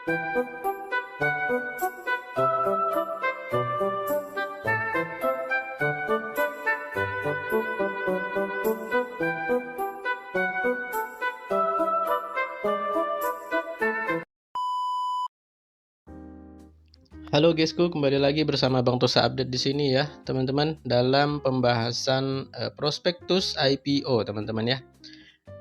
Halo guysku, kembali lagi bersama Bang Tosa Update di sini ya, teman-teman, dalam pembahasan prospektus IPO, teman-teman ya.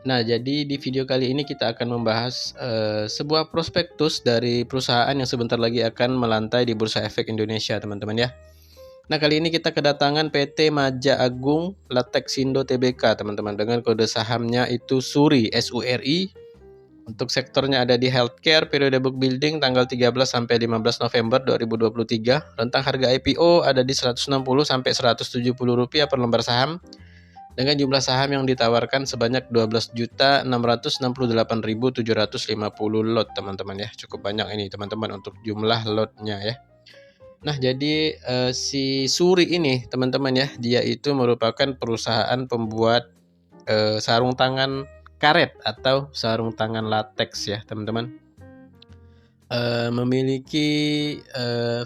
Nah, jadi di video kali ini kita akan membahas sebuah prospektus dari perusahaan yang sebentar lagi akan melantai di Bursa Efek Indonesia, teman-teman ya. Nah, kali ini kita kedatangan PT Maja Agung Latexindo Tbk, teman-teman, dengan kode sahamnya itu SURI, SURI. Untuk sektornya ada di healthcare, periode book building tanggal 13 sampai 15 November 2023. Rentang harga IPO ada di 160 sampai 170 rupiah per lembar saham dengan jumlah saham yang ditawarkan sebanyak 12.668.750 lot, teman-teman ya. Cukup banyak ini, teman-teman, untuk jumlah lotnya ya. Nah, jadi si Suri ini, teman-teman ya, dia itu merupakan perusahaan pembuat sarung tangan karet atau sarung tangan latex ya, teman-teman. Memiliki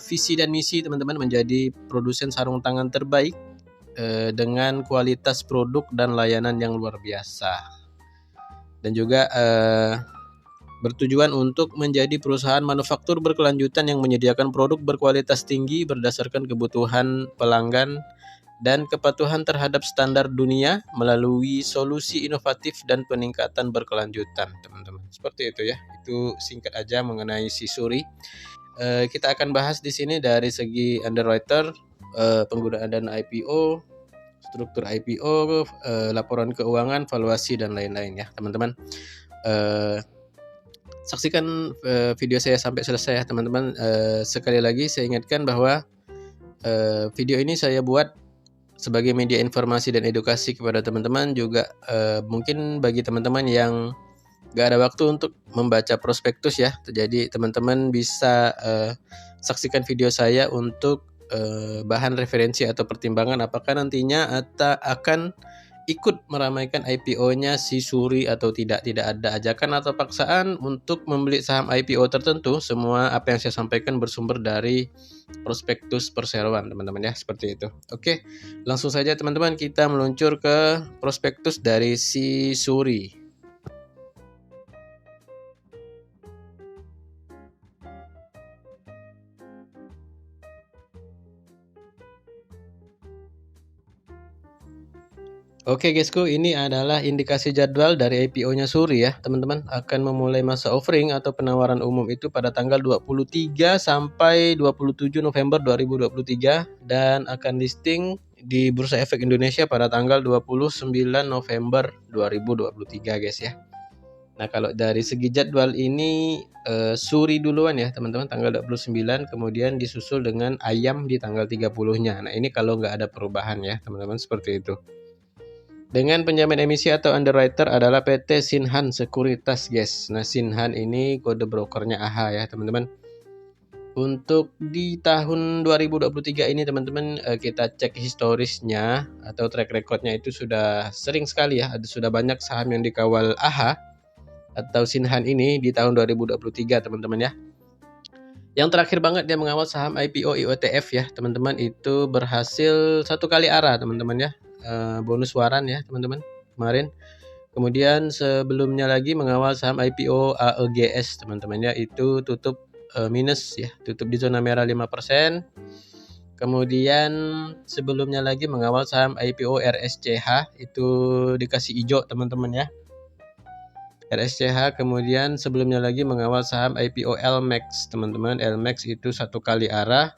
visi dan misi, teman-teman, menjadi produsen sarung tangan terbaik dengan kualitas produk dan layanan yang luar biasa, dan juga bertujuan untuk menjadi perusahaan manufaktur berkelanjutan yang menyediakan produk berkualitas tinggi berdasarkan kebutuhan pelanggan dan kepatuhan terhadap standar dunia melalui solusi inovatif dan peningkatan berkelanjutan, teman-teman. Seperti itu ya. Itu singkat aja mengenai si Suri. Kita akan bahas di sini dari segi underwriter, penggunaan dana IPO, struktur IPO, laporan keuangan, valuasi dan lain-lain ya, teman-teman. Saksikan video saya sampai selesai ya, teman-teman. Sekali lagi saya ingatkan bahwa video ini saya buat sebagai media informasi dan edukasi kepada teman-teman, juga mungkin bagi teman-teman yang gak ada waktu untuk membaca prospektus ya. Jadi teman-teman bisa saksikan video saya untuk bahan referensi atau pertimbangan apakah nantinya akan ikut meramaikan IPO-nya si Suri atau tidak. Tidak ada ajakan atau paksaan untuk membeli saham IPO tertentu. Semua apa yang saya sampaikan bersumber dari prospektus perseroan, teman-teman ya, seperti itu. Oke, langsung saja teman-teman kita meluncur ke prospektus dari si Suri. Oke guysku, ini adalah indikasi jadwal dari IPO-nya Suri ya, teman-teman. Akan memulai masa offering atau penawaran umum itu pada tanggal 23 sampai 27 November 2023 dan akan listing di Bursa Efek Indonesia pada tanggal 29 November 2023 guys ya. Nah, kalau dari segi jadwal ini Suri duluan ya teman-teman, tanggal 29, kemudian disusul dengan Ayam di tanggal 30-nya. Nah, ini kalau nggak ada perubahan ya teman-teman, seperti itu. Dengan penjamin emisi atau underwriter adalah PT Sinhan Sekuritas guys. Nah, Sinhan ini kode brokernya AHA ya teman-teman. Untuk di tahun 2023 ini teman-teman, kita cek historisnya atau track recordnya itu sudah sering sekali ya. Sudah banyak saham yang dikawal AHA atau Sinhan ini di tahun 2023 teman-teman ya. Yang terakhir banget dia mengawal saham IPO IOTF ya teman-teman, itu berhasil satu kali arah teman-teman ya. Bonus waran ya teman-teman kemarin. Kemudian sebelumnya lagi mengawal saham IPO AEGS teman-teman ya, itu tutup minus ya, tutup di zona merah 5%. Kemudian sebelumnya lagi mengawal saham IPO RSCH, itu dikasih hijau teman-teman ya, RSCH. Kemudian sebelumnya lagi mengawal saham IPO LMAX teman-teman, LMAX itu satu kali arah.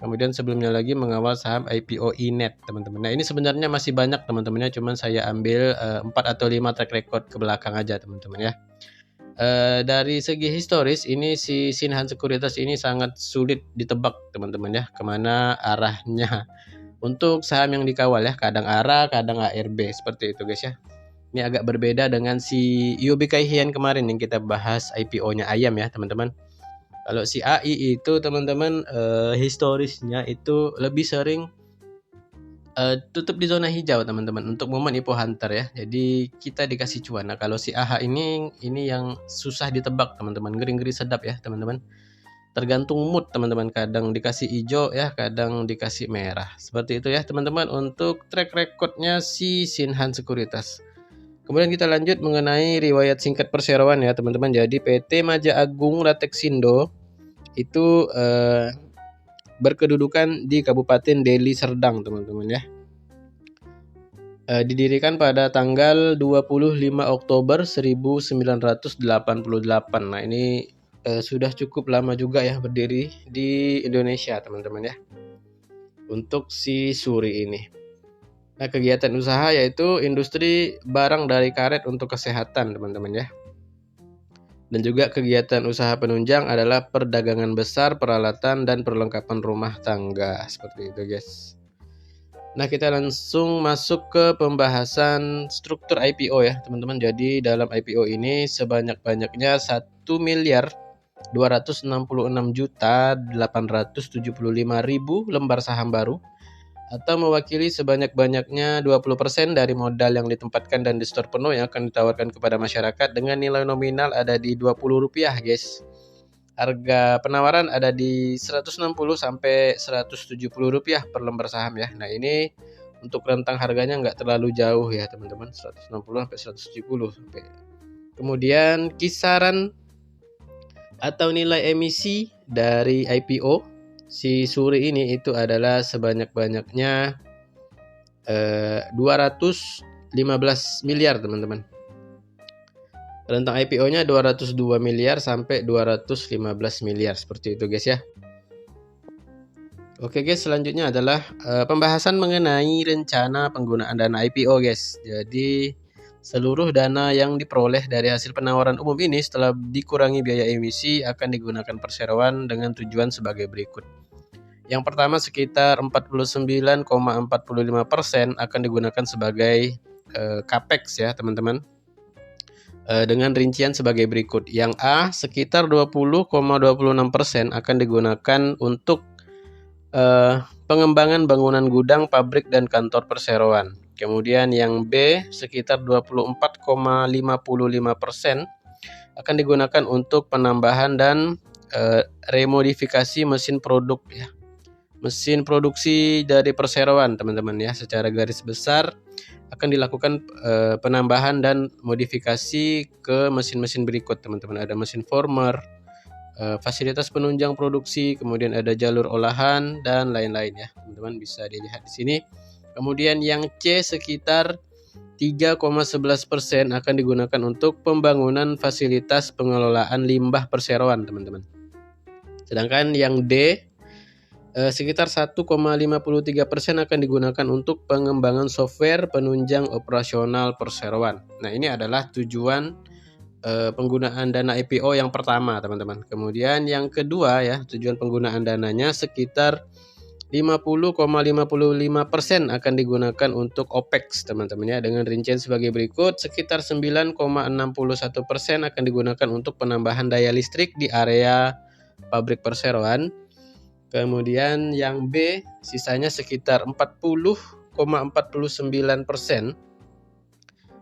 Kemudian sebelumnya lagi mengawal saham IPO Inet teman-teman. Nah, ini sebenarnya masih banyak teman-temannya, cuman saya ambil 4 atau 5 track record ke belakang aja teman-teman ya. Dari segi historis ini si Sinhan Sekuritas ini sangat sulit ditebak teman-teman ya, kemana arahnya untuk saham yang dikawal ya, kadang arah kadang ARB, seperti itu guys ya. Ini agak berbeda dengan si UOB Kay Hian kemarin yang kita bahas IPO-nya Ayam ya teman-teman. Kalau si AI itu teman-teman historisnya itu lebih sering tutup di zona hijau teman-teman untuk momen IPO Hunter ya. Jadi kita dikasih cuan. Nah kalau si AHA ini yang susah ditebak teman-teman, ngeri-ngeri sedap ya teman-teman. Tergantung mood teman-teman, kadang dikasih hijau ya, kadang dikasih merah. Seperti itu ya teman-teman untuk track recordnya si Sinhan Sekuritas. Kemudian kita lanjut mengenai riwayat singkat perseroan ya teman-teman. Jadi PT Maja Agung Rateksindo itu berkedudukan di Kabupaten Deli Serdang teman-teman ya. Didirikan pada tanggal 25 Oktober 1988. Nah ini sudah cukup lama juga ya berdiri di Indonesia teman-teman ya untuk si Suri ini. Nah kegiatan usaha yaitu industri barang dari karet untuk kesehatan teman-teman ya. Dan juga kegiatan usaha penunjang adalah perdagangan besar, peralatan, dan perlengkapan rumah tangga. Seperti itu guys. Nah kita langsung masuk ke pembahasan struktur IPO ya teman-teman. Jadi dalam IPO ini sebanyak-banyaknya 1.266.875.000 lembar saham baru atau mewakili sebanyak-banyaknya 20% dari modal yang ditempatkan dan di store penuh yang akan ditawarkan kepada masyarakat dengan nilai nominal ada di Rp20 guys. Harga penawaran ada di Rp160 sampai Rp170 per lembar saham ya. Nah ini untuk rentang harganya nggak terlalu jauh ya teman-teman, 160 sampai 170. Kemudian kisaran atau nilai emisi dari IPO si Suri ini itu adalah sebanyak-banyaknya 215 miliar teman-teman. Rentang IPO-nya 202 miliar sampai 215 miliar seperti itu guys ya. Oke guys, selanjutnya adalah pembahasan mengenai rencana penggunaan dana IPO guys. Jadi seluruh dana yang diperoleh dari hasil penawaran umum ini setelah dikurangi biaya emisi akan digunakan perseroan dengan tujuan sebagai berikut. Yang pertama sekitar 49,45% akan digunakan sebagai capex ya teman-teman. Dengan rincian sebagai berikut. Yang A sekitar 20,26% akan digunakan untuk pengembangan bangunan gudang, pabrik, dan kantor perseroan. Kemudian yang B sekitar 24,55% akan digunakan untuk penambahan dan remodifikasi mesin produk ya. Mesin produksi dari perseroan teman-teman ya, secara garis besar akan dilakukan penambahan dan modifikasi ke mesin-mesin berikut teman-teman. Ada mesin former, fasilitas penunjang produksi, kemudian ada jalur olahan dan lain-lain ya teman-teman, bisa dilihat di sini. Kemudian yang C sekitar 3,11% akan digunakan untuk pembangunan fasilitas pengelolaan limbah perseroan teman-teman. Sedangkan yang D sekitar 1,53% akan digunakan untuk pengembangan software penunjang operasional perseroan. Nah ini adalah tujuan penggunaan dana IPO yang pertama teman-teman. Kemudian yang kedua ya, tujuan penggunaan dananya sekitar 50,55% akan digunakan untuk OPEX teman-teman ya, dengan rincian sebagai berikut. Sekitar 9,61% akan digunakan untuk penambahan daya listrik di area pabrik perseroan. Kemudian yang B sisanya sekitar 40,49%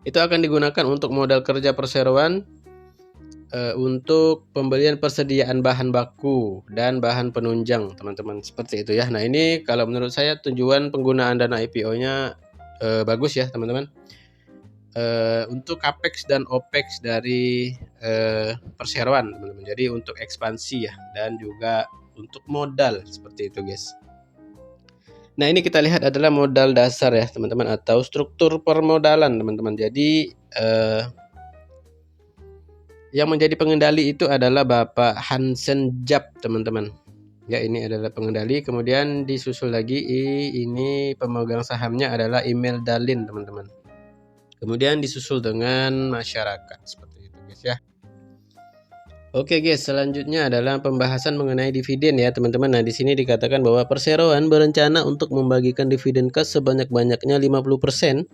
itu akan digunakan untuk modal kerja perseroan, untuk pembelian persediaan bahan baku dan bahan penunjang teman-teman, seperti itu ya. Nah ini kalau menurut saya tujuan penggunaan dana IPO-nya bagus ya teman-teman. Untuk capex dan opex dari perseroan teman-teman. Jadi untuk ekspansi ya, dan juga untuk modal seperti itu guys. Nah ini kita lihat adalah modal dasar ya teman-teman, atau struktur permodalan teman-teman. Jadi yang menjadi pengendali itu adalah Bapak Hansen Jap teman-teman. Ya ini adalah pengendali. Kemudian disusul lagi ini pemegang sahamnya adalah Email Dalin teman-teman. Kemudian disusul dengan masyarakat seperti itu guys ya. Oke guys, selanjutnya adalah pembahasan mengenai dividen ya teman-teman. Nah di sini dikatakan bahwa perseroan berencana untuk membagikan dividen kas sebanyak-banyaknya 50%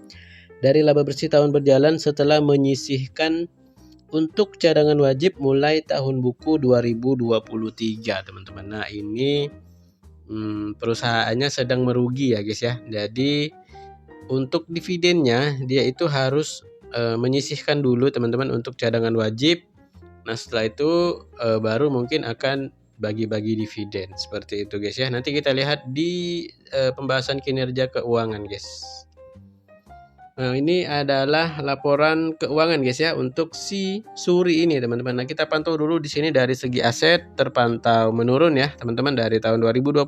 dari laba bersih tahun berjalan setelah menyisihkan untuk cadangan wajib mulai tahun buku 2023 teman-teman. Nah ini perusahaannya sedang merugi ya guys ya. Jadi untuk dividennya dia itu harus menyisihkan dulu teman-teman untuk cadangan wajib. Nah setelah itu baru mungkin akan bagi-bagi dividen seperti itu guys ya. Nanti kita lihat di pembahasan kinerja keuangan guys. Nah ini adalah laporan keuangan guys ya untuk si Suri ini teman-teman. Nah kita pantau dulu di sini dari segi aset terpantau menurun ya teman-teman dari tahun 2020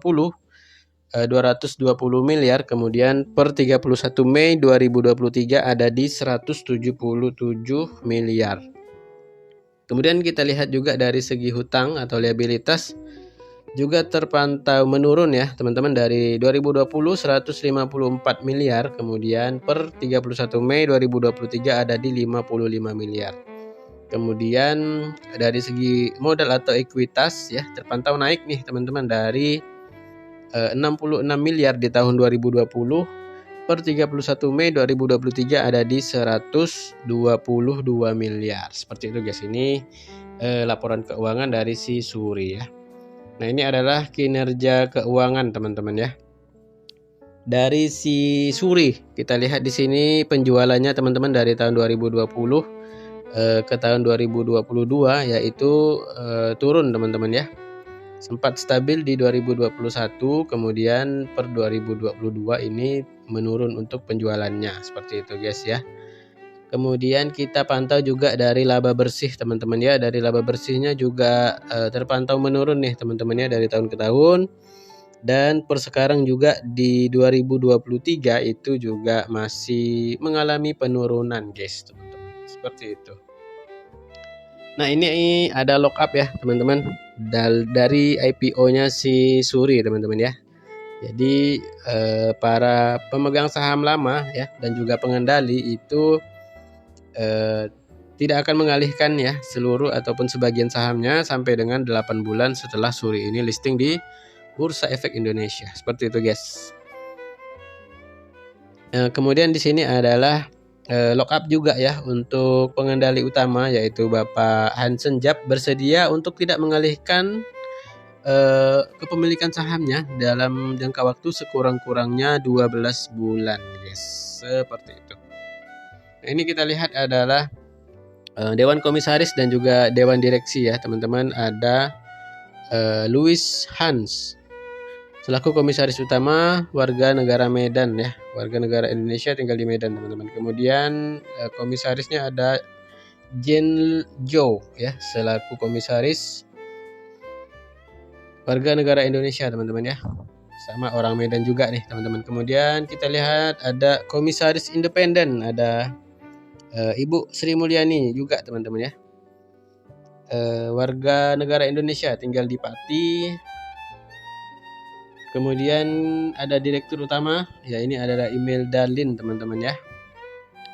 220 miliar, kemudian per 31 Mei 2023 ada di 177 miliar. Kemudian kita lihat juga dari segi hutang atau liabilitas juga terpantau menurun ya teman-teman dari 2020 154 miliar, kemudian per 31 Mei 2023 ada di 55 miliar. Kemudian dari segi modal atau ekuitas ya terpantau naik nih teman-teman dari 66 miliar di tahun 2020 per 31 Mei 2023 ada di 122 miliar. Seperti itu guys, ini laporan keuangan dari si Suri ya. Nah ini adalah kinerja keuangan teman-teman ya. Dari si Suri kita lihat di sini penjualannya teman-teman dari tahun 2020 ke tahun 2022 yaitu turun teman-teman ya. Sempat stabil di 2021, kemudian per 2022 ini menurun untuk penjualannya seperti itu guys ya. Kemudian kita pantau juga dari laba bersih teman-teman ya. Dari laba bersihnya juga terpantau menurun nih teman-teman ya dari tahun ke tahun. Dan per sekarang juga di 2023 itu juga masih mengalami penurunan guys teman-teman. Seperti itu. Nah ini ada lockup ya teman-teman dari IPO-nya si Suri teman-teman ya. Jadi para pemegang saham lama ya dan juga pengendali itu tidak akan mengalihkan ya seluruh ataupun sebagian sahamnya sampai dengan 8 bulan setelah Suri ini listing di Bursa Efek Indonesia. Seperti itu guys. Kemudian di sini adalah lockup juga ya untuk pengendali utama yaitu Bapak Hansen Jap bersedia untuk tidak mengalihkan kepemilikan sahamnya dalam jangka waktu sekurang-kurangnya 12 bulan guys. Seperti itu. Nah, ini kita lihat adalah Dewan Komisaris dan juga Dewan Direksi ya teman-teman. Ada Louis Hans selaku komisaris utama, warga negara Medan ya, warga negara Indonesia tinggal di Medan teman-teman. Kemudian komisarisnya ada Jen Zhou ya selaku komisaris warga negara Indonesia teman-teman ya, sama orang Medan juga nih teman-teman. Kemudian kita lihat ada komisaris independen, ada Ibu Sri Mulyani juga teman-teman ya, warga negara Indonesia tinggal di Pati. Kemudian ada direktur utama, ya ini adalah Imelda Lin teman-teman ya,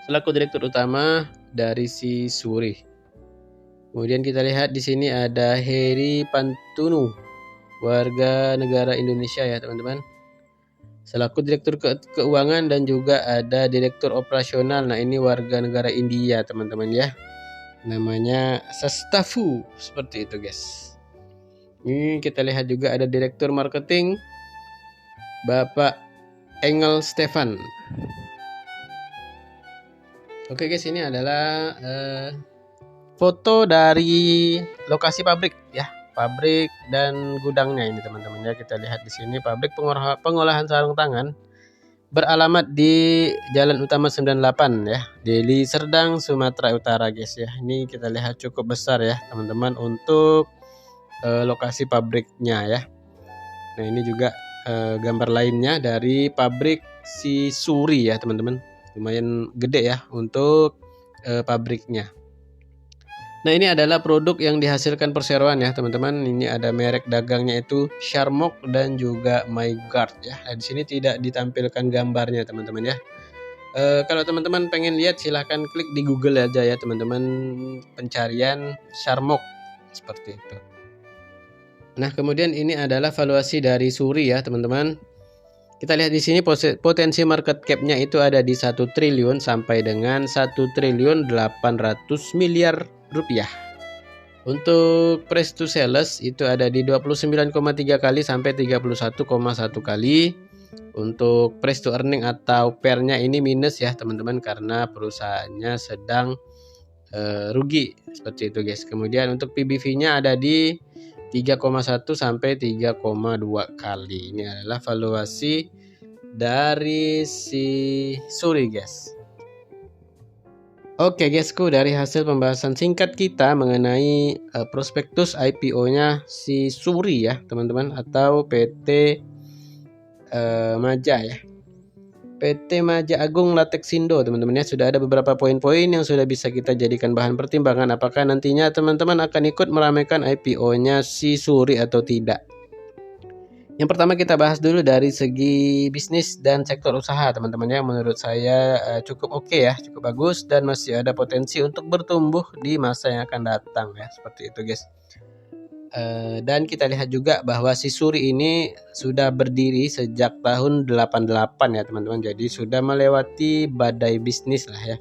selaku direktur utama dari si Suri. Kemudian kita lihat di sini ada Heri Pantunu, warga negara Indonesia ya teman-teman, selaku direktur keuangan dan juga ada direktur operasional. Nah ini warga negara India teman-teman ya, namanya Sastafu seperti itu guys. Ini kita lihat juga ada direktur marketing Bapak Engel Stefan. Oke guys, ini adalah foto dari lokasi pabrik ya, pabrik dan gudangnya ini teman-teman ya. Kita lihat di sini pabrik pengolahan sarung tangan beralamat di Jalan Utama 98 ya, Deli Serdang, Sumatera Utara guys ya. Ini kita lihat cukup besar ya teman-teman untuk lokasi pabriknya ya. Nah ini juga gambar lainnya dari pabrik si Suri ya teman-teman, lumayan gede ya untuk pabriknya. Nah ini adalah produk yang dihasilkan perseroan ya teman-teman. Ini ada merek dagangnya itu Sharmok dan juga MyGuard ya. Nah, di sini tidak ditampilkan gambarnya teman-teman ya. Kalau teman-teman pengen lihat silahkan klik di Google aja ya teman-teman, pencarian Sharmok seperti itu. Nah kemudian ini adalah valuasi dari Suri ya teman-teman. Kita lihat di sini potensi market cap-nya itu ada di 1 triliun sampai dengan 1 triliun 800 miliar rupiah. Untuk price to sales itu ada di 29,3 kali sampai 31,1 kali. Untuk price to earning atau PER-nya ini minus ya teman-teman, karena perusahaannya sedang rugi seperti itu guys. Kemudian untuk PBV-nya ada di 3,1 sampai 3,2 kali. Ini adalah valuasi dari si Suri guys. Oke guysku, dari hasil pembahasan singkat kita mengenai prospektus IPO-nya si Suri ya teman-teman, atau PT Maja ya, PT Maja Agung Latexindo teman-teman ya. Sudah ada beberapa poin-poin yang sudah bisa kita jadikan bahan pertimbangan apakah nantinya teman-teman akan ikut meramaikan IPO-nya si Suri atau tidak. Yang pertama kita bahas dulu dari segi bisnis dan sektor usaha teman-teman ya. Menurut saya cukup oke ya, cukup bagus dan masih ada potensi untuk bertumbuh di masa yang akan datang ya, seperti itu guys. Dan kita lihat juga bahwa si Suri ini sudah berdiri sejak tahun 88 ya teman-teman. Jadi sudah melewati badai bisnis lah ya.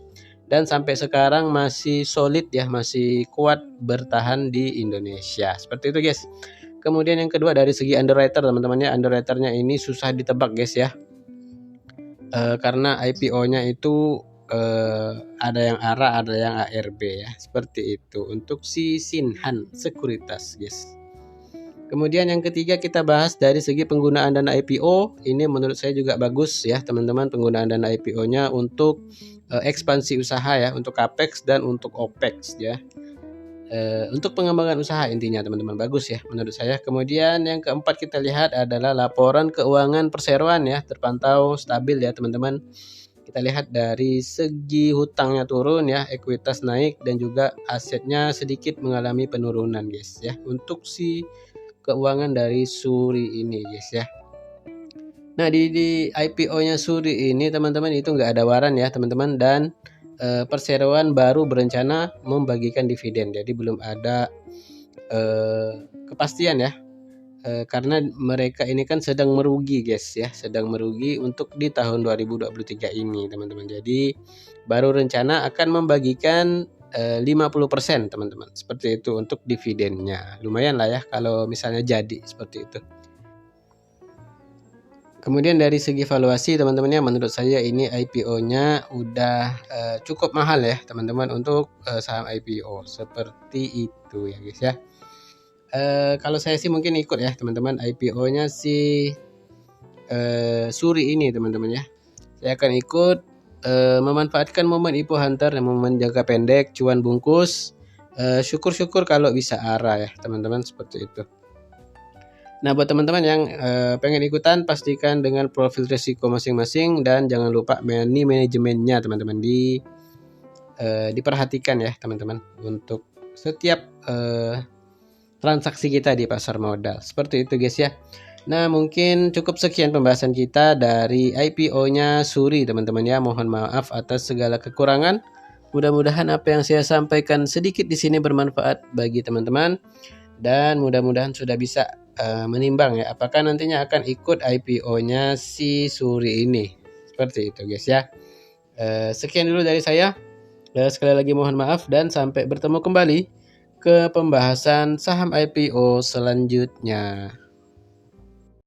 Dan sampai sekarang masih solid ya, masih kuat bertahan di Indonesia. Seperti itu guys. Kemudian yang kedua dari segi underwriter teman-teman ya. Underwriternya ini susah ditebak guys ya. Karena IPO-nya itu ada yang ARA, ada yang ARB ya. Seperti itu untuk si Sinhan Sekuritas guys. Kemudian yang ketiga kita bahas dari segi penggunaan dana IPO. Ini menurut saya juga bagus ya teman-teman, penggunaan dana IPO-nya untuk ekspansi usaha ya, untuk CAPEX dan untuk OPEX ya. Untuk pengembangan usaha intinya teman-teman, bagus ya menurut saya. Kemudian yang keempat kita lihat adalah laporan keuangan perseroan ya, terpantau stabil ya teman-teman. Kita lihat dari segi hutangnya turun ya, ekuitas naik dan juga asetnya sedikit mengalami penurunan guys ya, untuk si keuangan dari Suri ini guys ya. Nah di IPO-nya Suri ini teman-teman itu nggak ada waran ya teman-teman, dan perseroan baru berencana membagikan dividen. Jadi belum ada kepastian ya, karena mereka ini kan sedang merugi guys ya, sedang merugi untuk di tahun 2023 ini teman-teman. Jadi baru rencana akan membagikan 50% teman-teman, seperti itu untuk dividennya. Lumayan lah ya kalau misalnya jadi seperti itu. Kemudian dari segi valuasi teman-teman ya, menurut saya ini IPO-nya udah cukup mahal ya teman-teman untuk saham IPO seperti itu ya guys ya. Kalau saya sih mungkin ikut ya teman-teman IPO-nya si Suri ini teman-teman ya. Saya akan ikut memanfaatkan momen IPO Hunter yang momen jangka pendek, cuan bungkus. Syukur-syukur kalau bisa ARA ya teman-teman, seperti itu. Nah buat teman-teman yang pengen ikutan, pastikan dengan profil risiko masing-masing dan jangan lupa manajemennya teman-teman diperhatikan ya teman-teman untuk setiap transaksi kita di pasar modal. Seperti itu guys ya. Nah mungkin cukup sekian pembahasan kita dari IPO-nya Suri teman-teman ya. Mohon maaf atas segala kekurangan. Mudah-mudahan apa yang saya sampaikan sedikit di sini bermanfaat bagi teman-teman, dan mudah-mudahan sudah bisa menimbang ya apakah nantinya akan ikut IPO-nya si Suri ini. Seperti itu guys ya. Sekian dulu dari saya. Sekali lagi mohon maaf dan sampai bertemu kembali ke pembahasan saham IPO selanjutnya.